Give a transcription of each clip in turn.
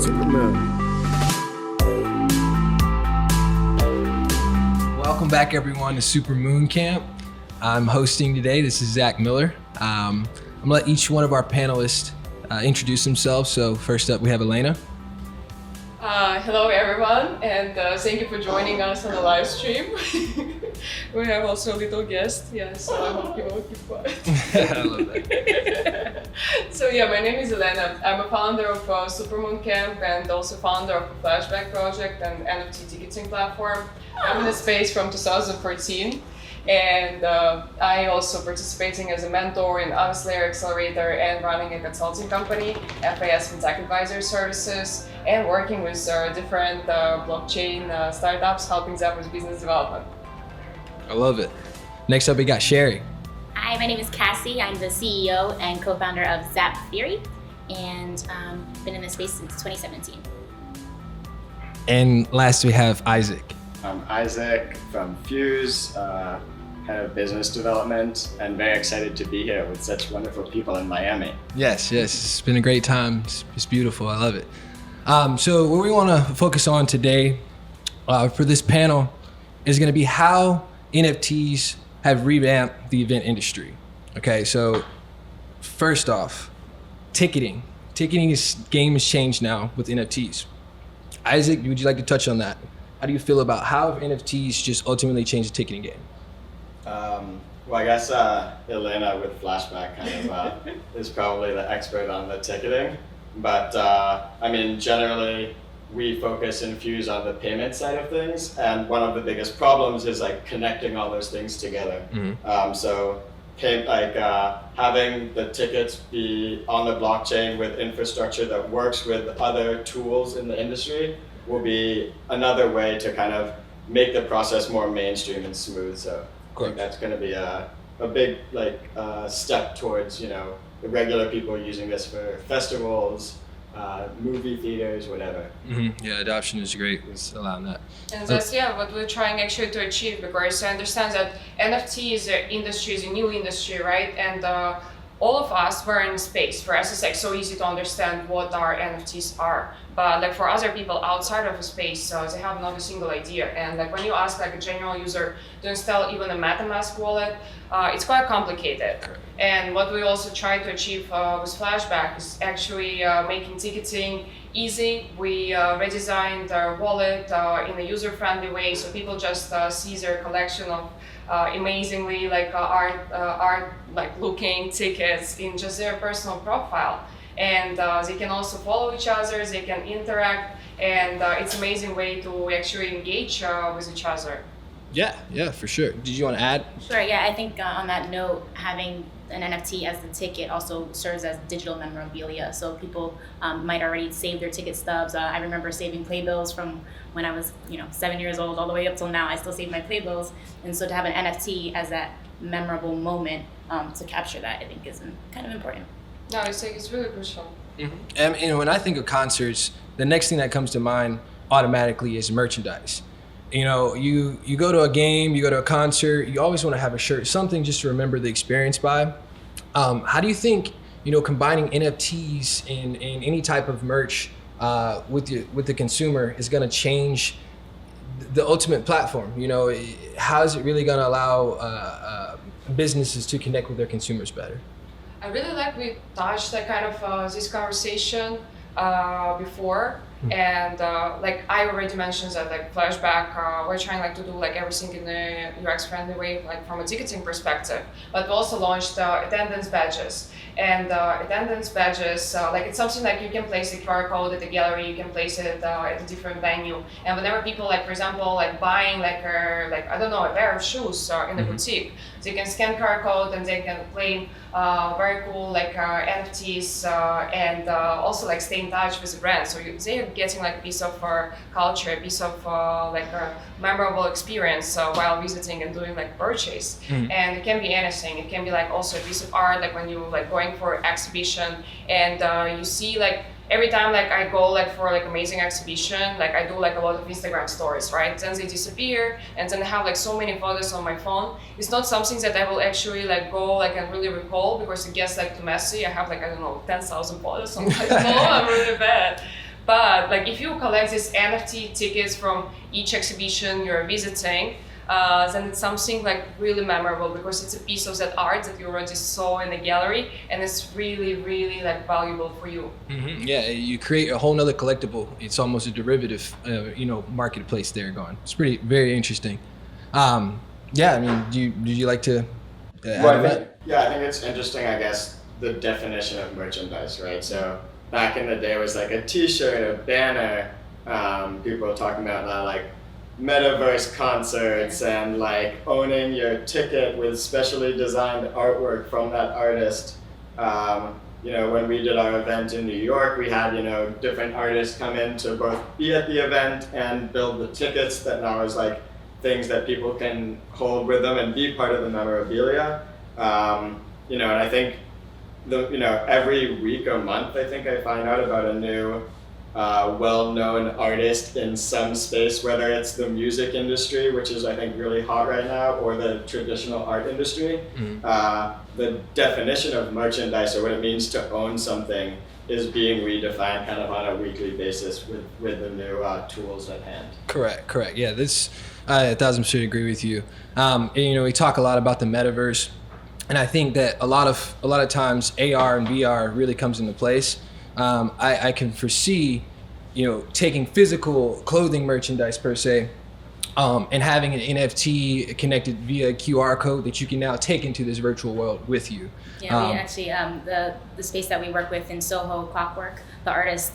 Supermoon. Welcome back, everyone, to Supermoon Camp. I'm hosting today. This is Zach Miller. I'm gonna let each one of our panelists introduce themselves. So first up, we have Elena. Hello everyone, and thank you for joining us on the live stream. We have also a little guest, so I hope you will keep quiet. I love that. So my name is Elena. I'm a founder of Supermoon Camp and also founder of the Flashback project and NFT ticketing platform. I'm in the space from 2014. And I also participating as a mentor in Avis Layer Accelerator and running a consulting company, FAS Fintech Advisor Services, and working with different blockchain startups, helping them with business development. I love it. Next up, we got Sherry. Hi, my name is Cassie. I'm the CEO and co-founder of Zap Theory, and been in this space since 2017. And last, we have Isaac. I'm Isaac from Fuse, head of business development, and very excited to be here with such wonderful people in Miami. Yes, it's been a great time. It's beautiful. I love it. So what we want to focus on today for this panel is going to be how NFTs have revamped the event industry. Okay, so first off, ticketing. Game has changed now with NFTs. Isaac, would you like to touch on that? How do you feel about how NFTs just ultimately changed the ticketing game? Well, I guess Elena with Flashback kind of is probably the expert on the ticketing. But I mean, generally, we focus in Fuse on the payment side of things. And one of the biggest problems is like connecting all those things together. Mm-hmm. Having the tickets be on the blockchain with infrastructure that works with other tools in the industry will be another way to kind of make the process more mainstream and smooth. So I think that's going to be a big step towards the regular people using this for festivals, movie theaters, whatever. Mm-hmm. Yeah, adoption is great. It's allowing that. And that's what we're trying actually to achieve, because I understand that NFT is a new industry, right? And all of us were in space. For us, it's like so easy to understand what our NFTs are. But like for other people outside of a space, they have not a single idea. And like when you ask like a general user to install even a MetaMask wallet, it's quite complicated. And what we also try to achieve with Flashback is actually making ticketing easy. We redesigned our wallet in a user-friendly way, so people just see their collection of amazingly art looking tickets in just their personal profile. And they can also follow each other, they can interact, and it's an amazing way to actually engage with each other. Yeah, for sure. Did you want to add? Sure, yeah, I think on that note, having an NFT as the ticket also serves as digital memorabilia. So people might already save their ticket stubs. I remember saving playbills from when I was 7 years old all the way up till now. I still save my playbills. And so to have an NFT as that memorable moment to capture that, I think is kind of important. No, it's really crucial. Mm-hmm. And when I think of concerts, the next thing that comes to mind automatically is merchandise. You go to a game, you go to a concert, you always want to have a shirt, something just to remember the experience by. How do you think, combining NFTs in any type of merch with the consumer is going to change the ultimate platform? How is it really going to allow businesses to connect with their consumers better? I really like we touched that kind of this conversation before. And like I already mentioned that like Flashback, we're trying to do everything in a UX friendly way, from a ticketing perspective. But we also launched attendance badges. And attendance badges, it's something like you can place a QR code at the gallery, you can place it at a different venue. And whenever people, for example, buying a pair of shoes in a boutique, they can scan QR code and they can claim very cool NFTs and also stay in touch with the brand. So they're getting a piece of culture, a piece of a memorable experience while visiting and doing purchase. And it can be anything. It can be also a piece of art, when you going for exhibition and you see every time I go for amazing exhibition, I do a lot of Instagram stories, right? Then they disappear and then I have so many photos on my phone. It's not something that I will actually go and really recall because it gets too messy. I have 10,000 photos on my phone. I'm really bad. But like if you collect these NFT tickets from each exhibition you're visiting, then it's something like really memorable because it's a piece of that art that you already saw in the gallery, and it's really, really like valuable for you. Mm-hmm. Yeah, you create a whole nother collectible. It's almost a derivative, marketplace there going. It's very interesting. Yeah, I mean, did you like to add to that? I think it's interesting, I guess, the definition of merchandise, right? So back in the day, it was like a T-shirt, a banner. People were talking about that, like metaverse concerts and like owning your ticket with specially designed artwork from that artist. When we did our event in New York, we had, different artists come in to both be at the event and build the tickets that now is like things that people can hold with them and be part of the memorabilia. And I think every week or month, I think I find out about a new well-known artist in some space, whether it's the music industry, which is I think really hot right now, or the traditional art industry. The definition of merchandise, or what it means to own something, is being redefined kind of on a weekly basis with the new tools at hand. Correct. Yeah, I 1,000% agree with you. We talk a lot about the metaverse, and I think that a lot of times AR and VR really comes into place. I can foresee, taking physical clothing merchandise per se, and having an NFT connected via QR code that you can now take into this virtual world with you. Yeah, we actually, the space that we work with in Soho, Clockwork, the artist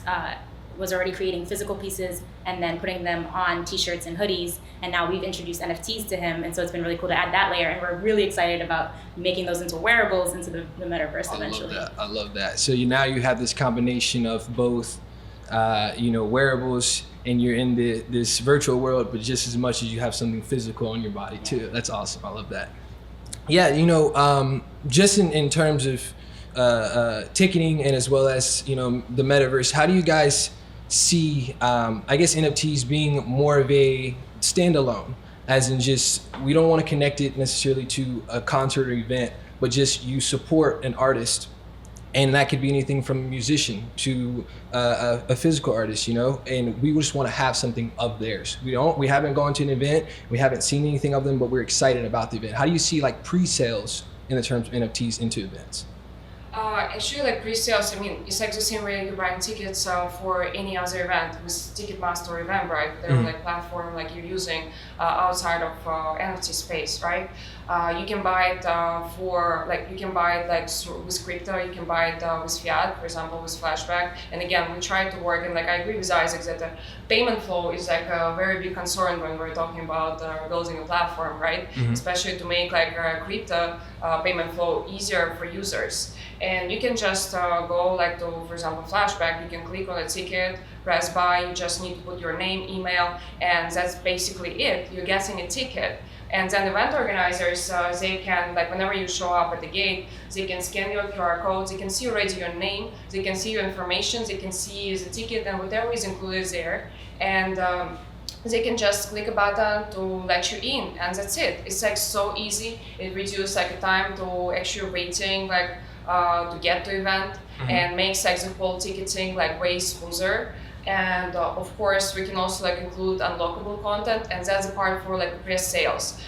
was already creating physical pieces and then putting them on t-shirts and hoodies, and now we've introduced NFTs to him, and so it's been really cool to add that layer, and we're really excited about making those into wearables into the metaverse eventually. I love that. So now you have this combination of both wearables, and you're in this virtual world, but just as much as you have something physical on your body too. That's awesome. I love that. Yeah, just in terms of ticketing and as well as the metaverse, how do you guys see NFTs being more of a standalone, as in just we don't want to connect it necessarily to a concert or event, but just you support an artist, and that could be anything from a musician to a physical artist, and we just want to have something of theirs. We haven't gone to an event, we haven't seen anything of them, but we're excited about the event. How do you see like pre-sales in the terms of NFTs into events? Actually, like pre-sales, it's like the same way you're buying tickets for any other event with Ticketmaster or Eventbrite. They're like platform like you're using outside of NFT space, right? You can buy it with crypto. You can buy it with fiat, for example, with Flashback. And again, we try to work, and I agree with Isaac that the payment flow is like a very big concern when we're talking about building a platform, right? Especially to make like crypto payment flow easier for users. And you can just go like to, for example, Flashback. You can click on a ticket, press buy. You just need to put your name, email, and that's basically it. You're getting a ticket. And then event organizers, they can, like whenever you show up at the gate, they can scan your QR codes, they can see already your name, they can see your information, they can see the ticket and whatever is included there. And they can just click a button to let you in, and that's it. It's like so easy. It reduces like the time to actually waiting, like to get to event, and makes like the whole ticketing like way smoother. And of course, we can also like include unlockable content, and that's the part for like pre-sales.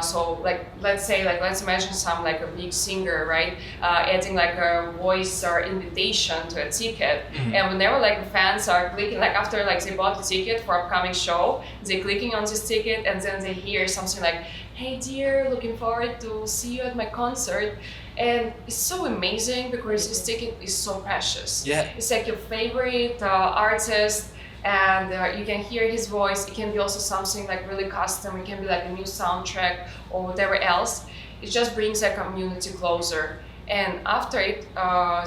So like let's imagine some like a big singer, right? Adding like a voice or invitation to a ticket, and whenever like the fans are clicking, like after like they bought the ticket for upcoming show, they're clicking on this ticket, and then they hear something like, "Hey dear, looking forward to see you at my concert." And it's so amazing because this ticket is so precious. Yeah. It's like your favorite artist, and you can hear his voice. It can be also something like really custom. It can be like a new soundtrack or whatever else. It just brings a community closer. And after it,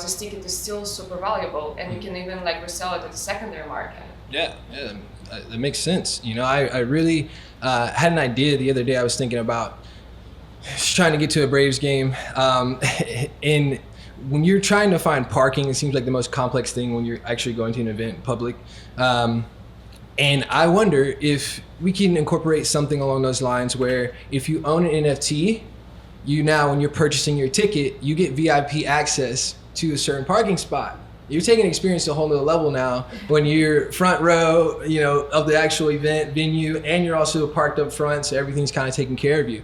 this ticket is still super valuable, and you can even like resell it at the secondary market. Yeah, that makes sense. I really had an idea the other day. I was thinking about just trying to get to a Braves game, and when you're trying to find parking, it seems like the most complex thing when you're actually going to an event in public. And I wonder if we can incorporate something along those lines where if you own an NFT, when you're purchasing your ticket, you get VIP access to a certain parking spot. You're taking experience to a whole nother level now when you're front row, of the actual event venue, and you're also parked up front, so everything's kind of taken care of you,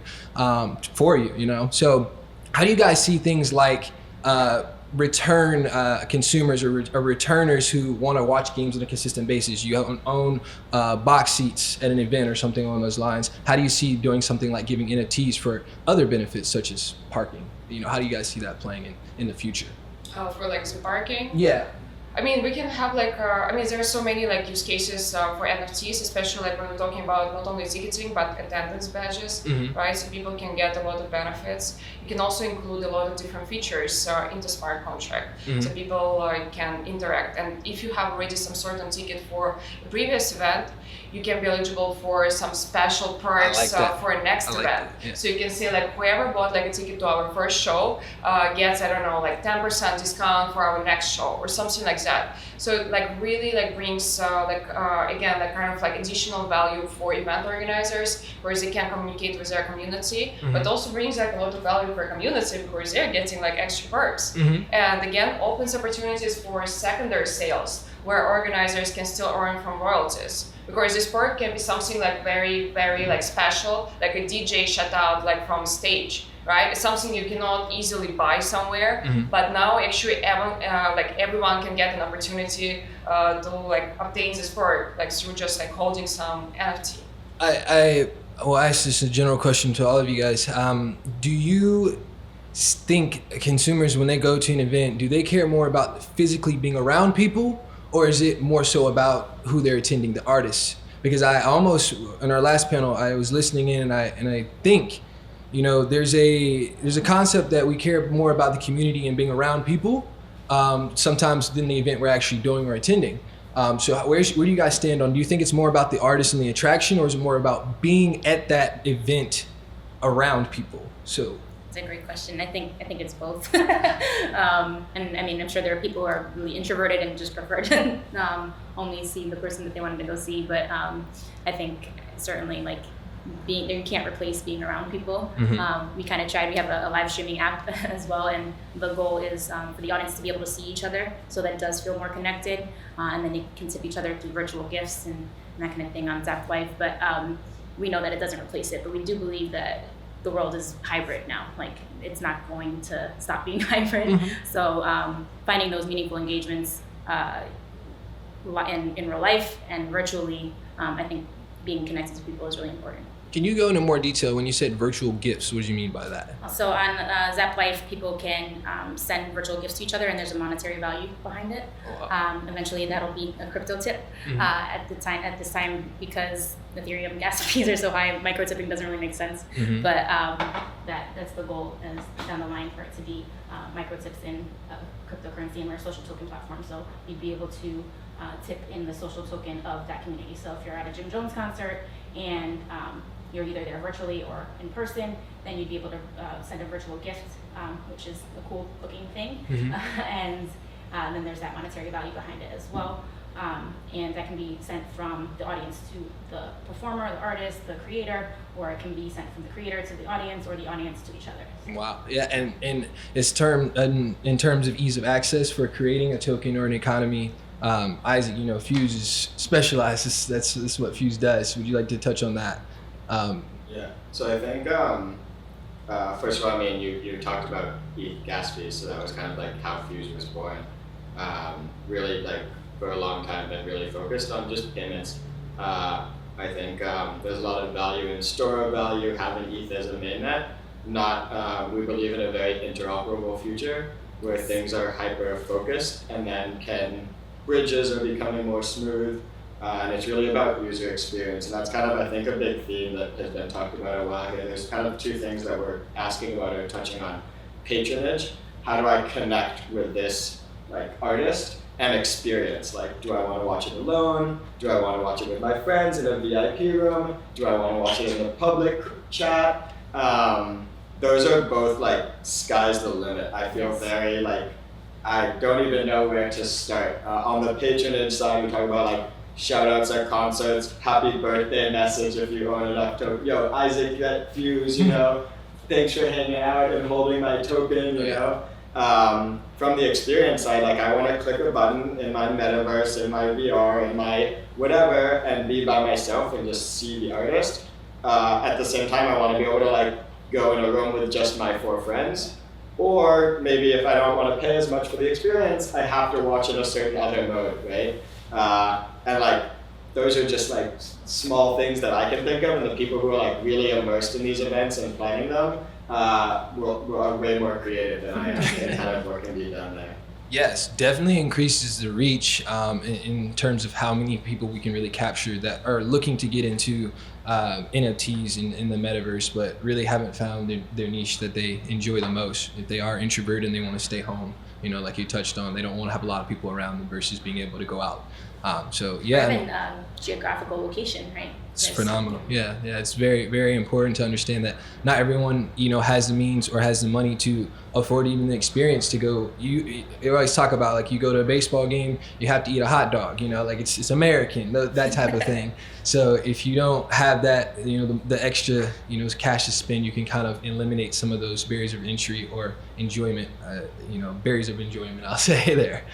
for you, So how do you guys see things like return consumers or returners who want to watch games on a consistent basis? You own box seats at an event or something along those lines. How do you see doing something like giving NFTs for other benefits such as parking? How do you guys see that playing in the future? For like the parking. Yeah. I mean, we can have like, there are so many like use cases for NFTs, especially like when we're talking about not only ticketing but attendance badges, right? So people can get a lot of benefits. You can also include a lot of different features in the smart contract, so people can interact. And if you have already some sort of ticket for a previous event, you can be eligible for some special perks for a next event. Yeah. So you can say like whoever bought like a ticket to our first show gets, I don't know, like 10% discount for our next show or something like that. So it like really like brings again like kind of like additional value for event organizers, whereas they can communicate with their community, but also brings like a lot of value for community because they're getting like extra perks. And again, opens opportunities for secondary sales where organizers can still earn from royalties. Because this perk can be something like very, very like special, like a DJ shout out like from stage, right? It's something you cannot easily buy somewhere, but now actually everyone can get an opportunity to like obtain this perk like through just like holding some NFT. I will ask this a general question to all of you guys. Do you think consumers, when they go to an event, do they care more about physically being around people, or is it more so about who they're attending, the artists? Because I almost, in our last panel, I was listening in and I think, there's a concept that we care more about the community and being around people sometimes than the event we're actually doing or attending. So where do you guys stand on, do you think it's more about the artist and the attraction, or is it more about being at that event around people? So it's a great question. I think it's both. And I mean, I'm sure there are people who are really introverted and just prefer to only see the person that they wanted to go see. But I think certainly like you can't replace being around people. We kind of tried. We have a live streaming app as well, and the goal is for the audience to be able to see each other, so that it does feel more connected, and then they can tip each other through virtual gifts and that kind of thing on Zap Life. But we know that it doesn't replace it. But we do believe that the world is hybrid now. Like it's not going to stop being hybrid. So finding those meaningful engagements in real life and virtually, I think being connected to people is really important. can you go into more detail when you said virtual gifts? What do you mean by that? So on Zap Life, people can send virtual gifts to each other, and there's a monetary value behind it. Oh, wow. Eventually, that'll be a crypto tip. At this time, because Ethereum gas fees are so high, micro tipping doesn't really make sense. But that's the goal, is down the line for it to be micro tips in cryptocurrency and our social token platform. So you'd be able to tip in the social token of that community. So if you're at a Jim Jones concert and you're either there virtually or in person, then you'd be able to send a virtual gift, which is a cool looking thing. And then there's that monetary value behind it as well. And that can be sent from the audience to the performer, the artist, the creator, or it can be sent from the creator to the audience or the audience to each other. Wow. Yeah, and it's in terms of ease of access for creating a token or an economy, Isaac, Fuse is specialized. That's what Fuse does. Would you like to touch on that? Yeah. So I think first of all, you talked about ETH gas fees, so that was kind of like how Fuse was born. Really, like for a long time, been really focused on just payments. I think there's a lot of value in store of value, having ETH as a mainnet. We believe in a very interoperable future where things are hyper focused, and then bridges are becoming more smooth. And it's really about user experience, and that's kind of, I think, a big theme that has been talked about a while here. There's kind of two things that we're asking about or touching on. Patronage, how do I connect with this artist, and experience? Do I want to watch it alone? Do I want to watch it with my friends in a VIP room? Do I want to watch it in the public chat? Those are both sky's the limit. I feel very I don't even know where to start. On the patronage side, we talk about shout outs at concerts, happy birthday message if you own enough token. Yo, Isaac, you at Fuse, thanks for hanging out and holding my token, from the experience side, like I want to click a button in my metaverse, in my VR, in my whatever, and be by myself and just see the artist. At the same time, I want to be able to like go in a room with just my 4 friends. Or maybe if I don't want to pay as much for the experience, I have to watch in a certain other mode, right? And like those are just like small things that I can think of, and the people who are like really immersed in these events and planning them are way more creative than I am in kind of what can be done there. Yes, definitely increases the reach in terms of how many people we can really capture that are looking to get into NFTs in the metaverse, but really haven't found their niche that they enjoy the most. If they are introverted and they want to stay home, you know, like you touched on, they don't want to have a lot of people around them versus being able to go out. So yeah, Even geographical location, right? it's phenomenal. Yeah, it's very, very important to understand that not everyone, you know, has the means or has the money to afford even the experience to go. You always talk about like you go to a baseball game, you have to eat a hot dog, you know, like it's American, that type of thing. So if you don't have that, you know, the extra, you know, cash to spend, you can kind of eliminate some of those barriers of entry or enjoyment, you know, barriers of enjoyment, I'll say there.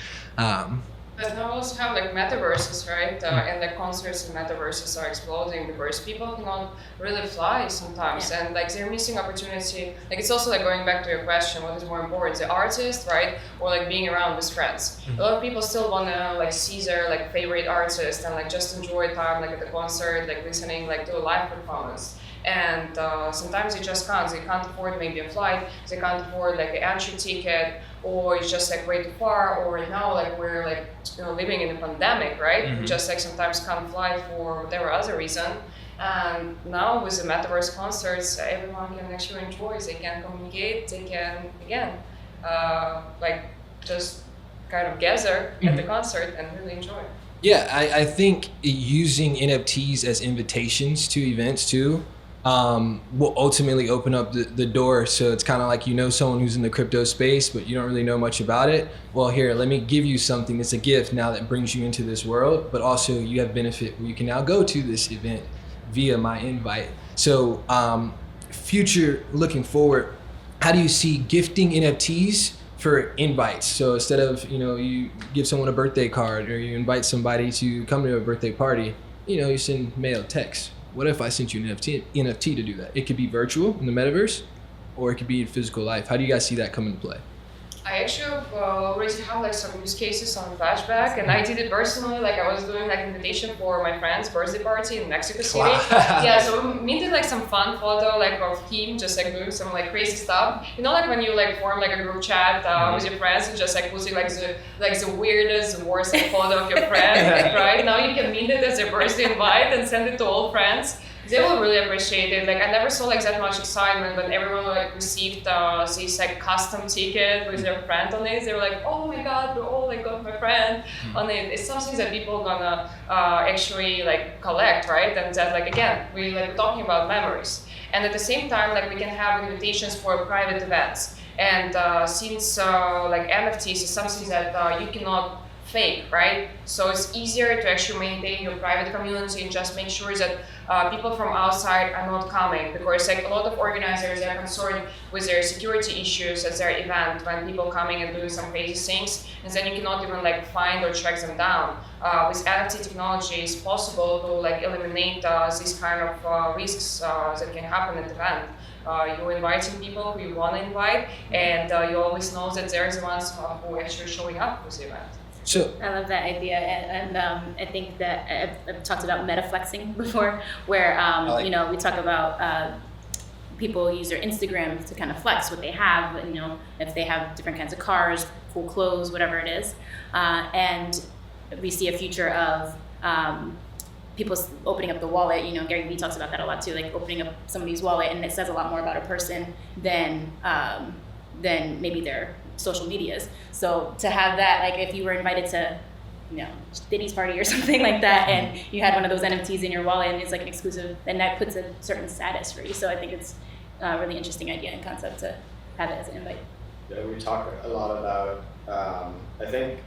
But now also have like metaverses, right? And the concerts in metaverses are exploding because people cannot really fly sometimes, and like they're missing opportunity. Like it's also like going back to your question, what is more important, the artist, right, or like being around with friends? A lot of people still want to like see their like favorite artist and like just enjoy time like at the concert, like listening like to a live performance. And sometimes they just can't. They can't afford maybe a flight. They can't afford like an entry ticket, or it's just like way too far. Or right now, like we're like, you know, living in a pandemic, right? Mm-hmm. We just like sometimes can't fly for whatever other reason. And now with the metaverse concerts, everyone can actually enjoy. They can communicate. They can again, like just kind of gather at the concert and really enjoy. Yeah, I think using NFTs as invitations to events too will ultimately open up the door. So it's kind of like, you know, someone who's in the crypto space, but you don't really know much about it. Well, here, let me give you something that's a gift now that brings you into this world, but also you have benefit where you can now go to this event via my invite. So future looking forward, how do you see gifting NFTs for invites? So instead of, you know, you give someone a birthday card or you invite somebody to come to a birthday party, you know, you send mail, text. What if I sent you an NFT to do that? It could be virtual in the metaverse, or it could be in physical life. How do you guys see that come into play? I actually already have like some use cases on Flashback, and I did it personally. Like I was doing like invitation for my friend's birthday party in Mexico City. Wow. Yeah, so we did like some fun photo like of him just like doing some like crazy stuff. You know, like when you like form like a group chat with your friends and just like putting like the weirdest, the worst like, photo of your friend, right? Now you can mint it as a birthday invite and send it to all friends. They will really appreciate it. Like I never saw like that much excitement when everyone like received this like custom ticket with their friend on it. They were like, oh my god, we all like got my friend on it. It's something that people gonna actually like collect, right? And that like again, we're talking about memories. And at the same time, like we can have invitations for private events. And since like NFTs is something that you cannot fake, right? So it's easier to actually maintain your private community and just make sure that people from outside are not coming, because like a lot of organizers are concerned with their security issues at their event when people coming and doing some crazy things, and then you cannot even like find or track them down. With NFT technology, it's possible to like eliminate these kind of risks that can happen at the event. You're inviting people who you want to invite, and you always know that they're the ones who are actually showing up with the event. So I love that idea, and I think that I've talked about meta flexing before, where you know, we talk about people use their Instagram to kind of flex what they have. You know, if they have different kinds of cars, cool clothes, whatever it is, and we see a future of people opening up the wallet. You know, Gary Vee talks about that a lot too, like opening up somebody's wallet, and it says a lot more about a person than maybe their social medias. So to have that, like if you were invited to, you know, Diddy's party or something like that, and you had one of those NFTs in your wallet and it's like an exclusive, then that puts a certain status for you. So I think it's a really interesting idea and concept to have it as an invite. Yeah, we talk a lot about, I think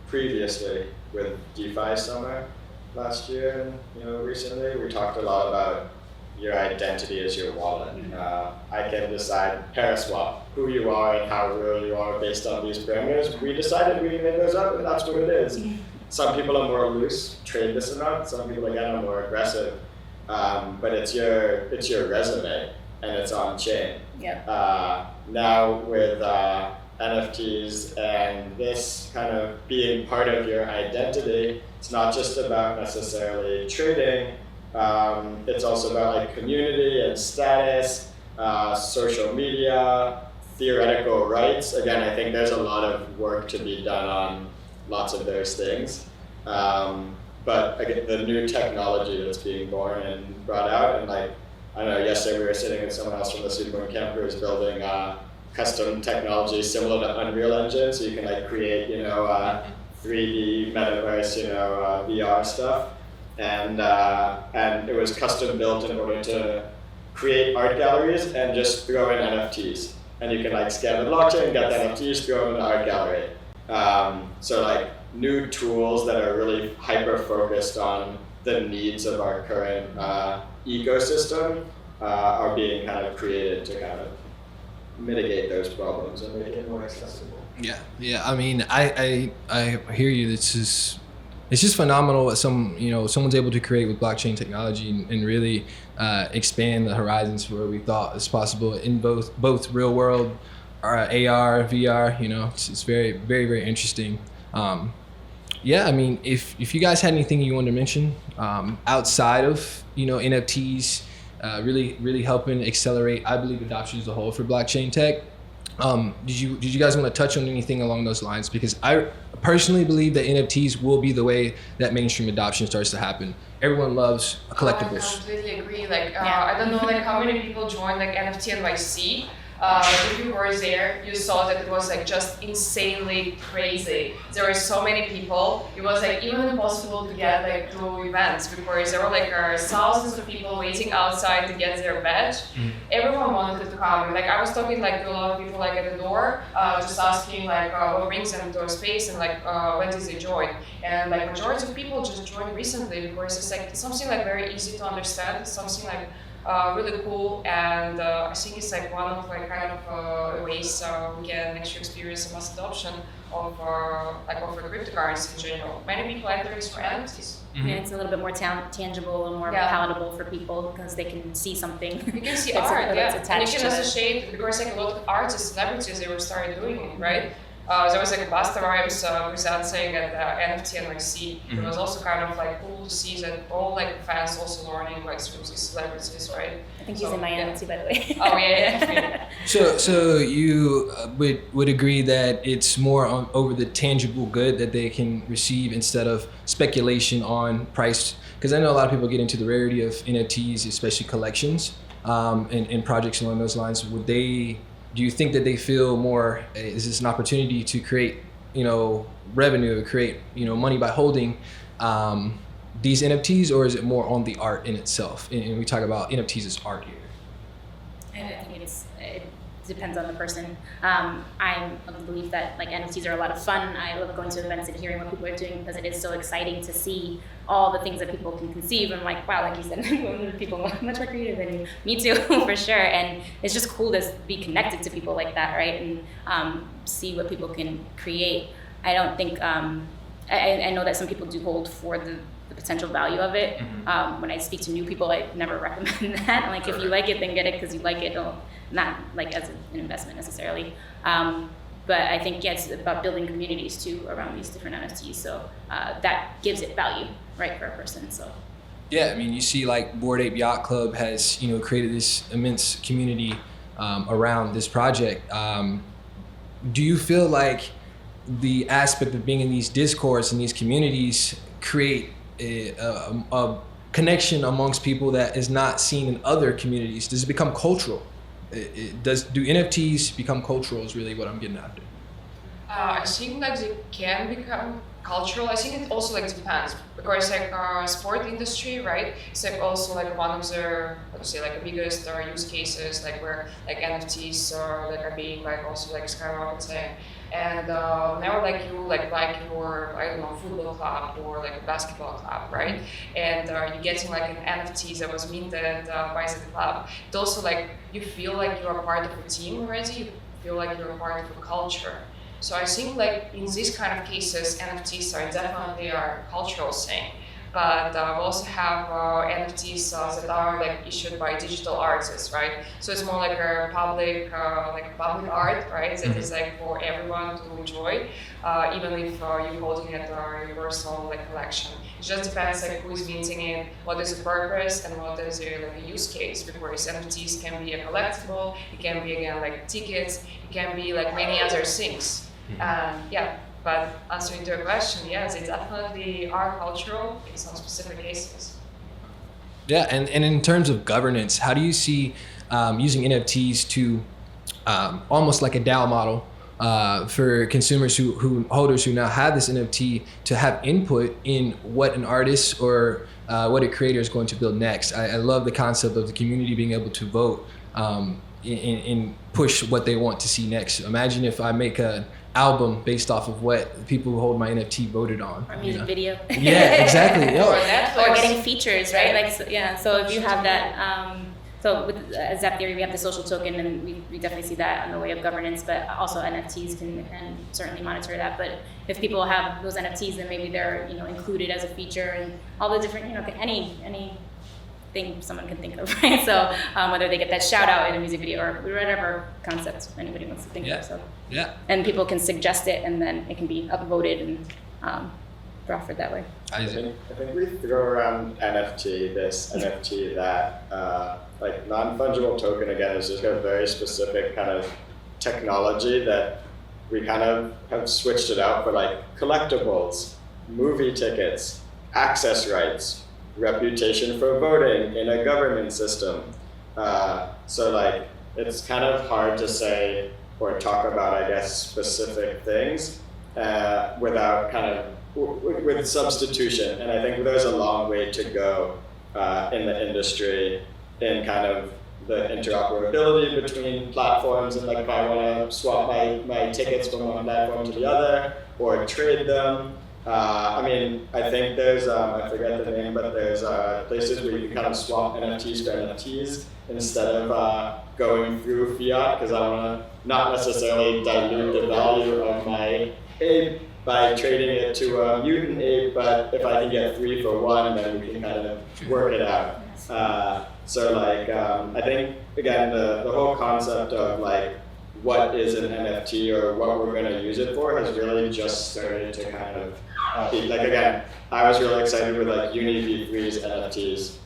previously with DeFi Summer last year and, you know, recently, we talked a lot about your identity is your wallet. I can decide pair swap who you are and how real you are based on these parameters. We decided we made those up, and that's what it is. Some people are more loose, trade this amount. Some people again are more aggressive, but it's your resume and it's on chain. Yeah. Now with NFTs and this kind of being part of your identity, it's not just about necessarily trading. It's also about like community and status, social media, theoretical rights. Again, I think there's a lot of work to be done on lots of those things. But again, the new technology that's being born and brought out, and like, I don't know, yesterday we were sitting with someone else from the Supermoon camp who was building custom technology similar to Unreal Engine, so you can like create, 3D metaverse, VR stuff. And it was custom built in order to create art galleries and just throw in NFTs. And you can like scan the blockchain, get the NFTs, throw them in the art gallery. So like new tools that are really hyper focused on the needs of our current ecosystem are being kind of created to kind of mitigate those problems and make it more accessible. Yeah. I mean, I hear you. It's just phenomenal what someone's able to create with blockchain technology and really expand the horizons for what we thought was possible in both real world, AR, VR. It's very, very, very interesting. I mean, if you guys had anything you wanted to mention outside of NFTs, really helping accelerate, I believe, adoption as a whole for blockchain tech. Did you guys want to touch on anything along those lines? Because I personally believe that NFTs will be the way that mainstream adoption starts to happen. Everyone loves collectibles. I completely agree. I don't know how many people joined NFT NYC. If you were there, you saw that it was just insanely crazy. There were so many people. It was even impossible to get to events because there were thousands of people waiting outside to get their badge. Everyone wanted to come. I was talking to a lot of people at the door, just asking what brings them to a space and when did they join. And majority of people just joined recently because it's something very easy to understand, something really cool, and I think it's one of ways we can actually experience a mass adoption of cryptocurrency in general. Many people enter it for NFTs. And it's a little bit more tangible, a little more palatable for people because they can see something. You can see art, and you can associate because a lot of artists, celebrities, they were started doing it, right? There was Basta Rhymes presenting at NFT NYC. It was also cool to see that all fans also learning through these celebrities, right? I think he's in Miami too, by the way. Oh yeah. So you would agree that it's more over the tangible good that they can receive instead of speculation on price? Because I know a lot of people get into the rarity of NFTs, especially collections and projects along those lines. Do you think that they feel more, is this an opportunity to create, revenue, create, money by holding these NFTs, or is it more on the art in itself? And we talk about NFTs as art here. I think it depends on the person. I'm of the belief that NFTs are a lot of fun. I love going to events and hearing what people are doing because it is so exciting to see all the things that people can conceive. And wow, like you said, people are much more creative than you. Me too, for sure. And it's just cool to be connected to people like that, right? And see what people can create. I don't think, I know that some people do hold for the potential value of it. When I speak to new people, I never recommend that. If you like it, then get it because you like it. Not as an investment necessarily. But I think, it's about building communities too around these different NFTs. So that gives it value, right, for a person. So. Yeah, I mean, you see Bored Ape Yacht Club has, created this immense community around this project. Do you feel like the aspect of being in these discourse and these communities create a connection amongst people that is not seen in other communities? Does it become cultural? Do NFTs become cultural is really what I'm getting after. I think they can become cultural. I think it also depends because sport industry, right? It's also one of the biggest use cases where NFTs are being also I would say And now like you like your, I don't know, football club or like a basketball club, right? And you're getting like an NFT that was minted by the club. It also like you feel like you're a part of a team already. You feel like you're a part of a culture. So I think like in these kind of cases, NFTs are definitely a cultural thing. But we also have NFTs that are like issued by digital artists, right? So it's more like a public art, right? That is like for everyone to enjoy, even if you're holding it your personal like collection. It just depends like who is minting it, what is the purpose, and what is the like, use case. Because NFTs can be a collectible, it can be again like tickets, it can be like many other things. Yeah. But answering to your question, yes, they definitely are cultural in some specific cases. Yeah, and in terms of governance, how do you see using NFTs to almost like a DAO model for consumers holders who now have this NFT to have input in what an artist or what a creator is going to build next? I love the concept of the community being able to vote and push what they want to see next. Imagine if I make an album based off of what people who hold my NFT voted on. Or music video. Yeah, exactly. Or Or getting features, right? Like, so, yeah. So if you have that, so with Zap Theory, we have the social token, and we definitely see that on the way of governance. But also NFTs can certainly monitor that. But if people have those NFTs, then maybe they're included as a feature, and all the different any thing someone can think of, right? So whether they get that shout out in a music video or whatever concept anybody wants to think of. So yeah, and people can suggest it, and then it can be upvoted and offered that way. I think we throw around NFT, this NFT that like non-fungible token again is just a very specific kind of technology that we kind of have switched it out for like collectibles, movie tickets, access rights, reputation for voting in a government system. So like it's kind of hard to say or talk about, I guess, specific things without kind of with substitution. And I think there's a long way to go in the industry in kind of the interoperability between platforms, and like if I want to swap my tickets from one platform to the other or trade them. I mean, I think there's, I forget the name, but there's places where you can kind of swap NFTs for NFTs instead of going through fiat, because I want to not necessarily dilute the value of my ape by trading it to a mutant ape, but if I can get 3 for 1, then we can kind of work it out. So like, I think, again, the whole concept of like, what is an NFT or what we're going to use it for has really just started to kind of like, again, I was really excited with like UniV3's NFTs.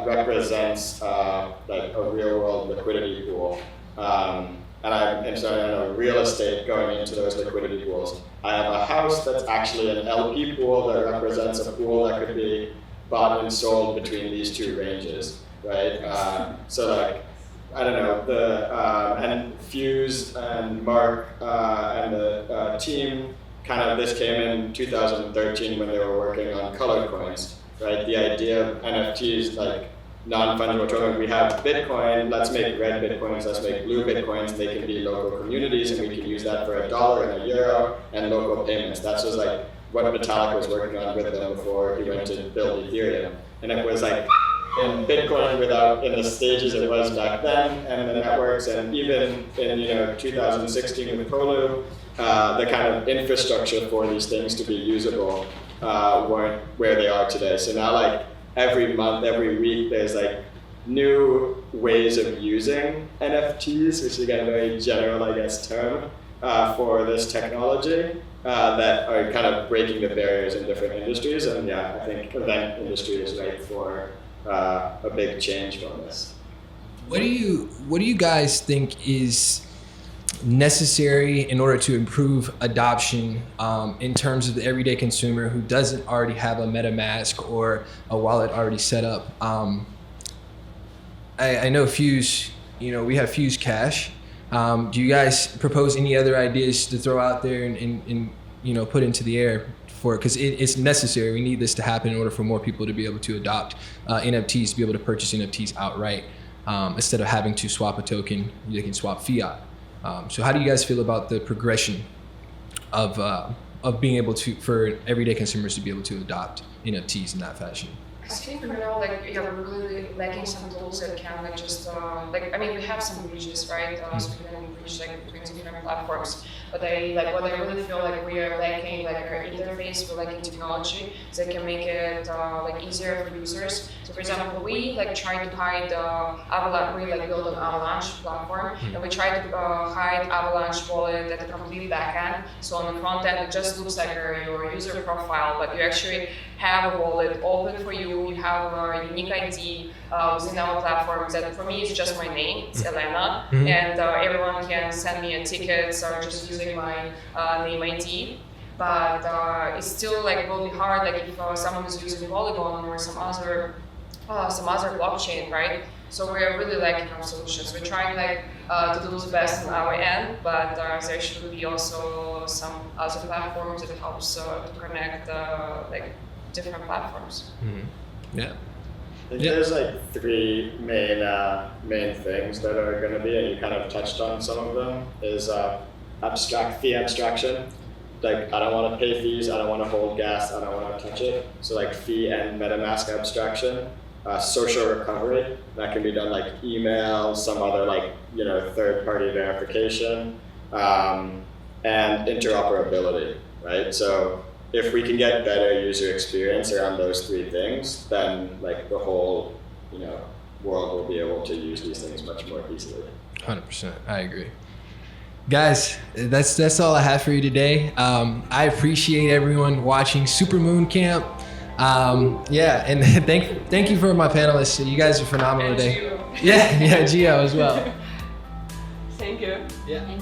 Represents like a real world liquidity pool. And I'm interested in real estate going into those liquidity pools. I have a house that's actually an LP pool that represents a pool that could be bought and sold between these two ranges, right? So like, I don't know, and Fuse and Mark and the team, kind of this came in 2013 when they were working on color coins, right? The idea of NFTs, like non-fungible token, we have Bitcoin, let's make red Bitcoins, let's make blue Bitcoins, they can be local communities, and we can use that for $1 and €1 and local payments. That's just like what Vitalik was working on with them before he went to build Ethereum. And it was like, in Bitcoin without in the stages it was back then, and the networks, and even in 2016 with Polu, the kind of infrastructure for these things to be usable weren't where they are today. So now like every month, every week, there's like new ways of using NFTs, which is again a very general, I guess, term for this technology that are kind of breaking the barriers in different industries. And yeah, I think event industry is right for a big change from this. What do you guys think is necessary in order to improve adoption in terms of the everyday consumer who doesn't already have a MetaMask or a wallet already set up? I know Fuse, we have Fuse Cash. Do you guys propose any other ideas to throw out there and put into the air for it? Because it's necessary. We need this to happen in order for more people to be able to adopt NFTs, to be able to purchase NFTs outright. Instead of having to swap a token, they can swap fiat. So how do you guys feel about the progression of being able to, for everyday consumers to be able to adopt NFTs in that fashion? I think for now, like, yeah, we're really lacking some tools that can like just like, I mean, we have some bridges, right? So we can bridge like between different platforms. But what I really feel like we are lacking, like our interface, we're lacking technology that can make it like easier for users. So for example, we like try to hide Avalanche, we like build an Avalanche platform, and we try to hide Avalanche wallet at the complete backend. So on the front end, it just looks like your user profile, but you actually have a wallet open for you. You have a unique ID within our platform that for me is just my name, it's Elena, and everyone can send me a ticket or just using my name ID. But it's still like will be hard, like if someone is using Polygon or some other blockchain, right? So we're really lacking our solutions. We're trying like to do the best on our end, but there should be also some other platforms that helps to connect like different platforms. Yeah. I think there's like three main things that are going to be, and you kind of touched on some of them, is fee abstraction. Like, I don't want to pay fees, I don't want to hold gas, I don't want to touch it. So like fee and MetaMask abstraction. Social recovery, that can be done like email, some other like, third-party verification, and interoperability, right? So if we can get better user experience around those three things, then like the whole, world will be able to use these things much more easily. 100%, I agree. Guys, that's all I have for you today. I appreciate everyone watching Supermoon Camp. And thank you for my panelists. You guys are phenomenal today. Yeah, Gio as well. Thank you. Yeah.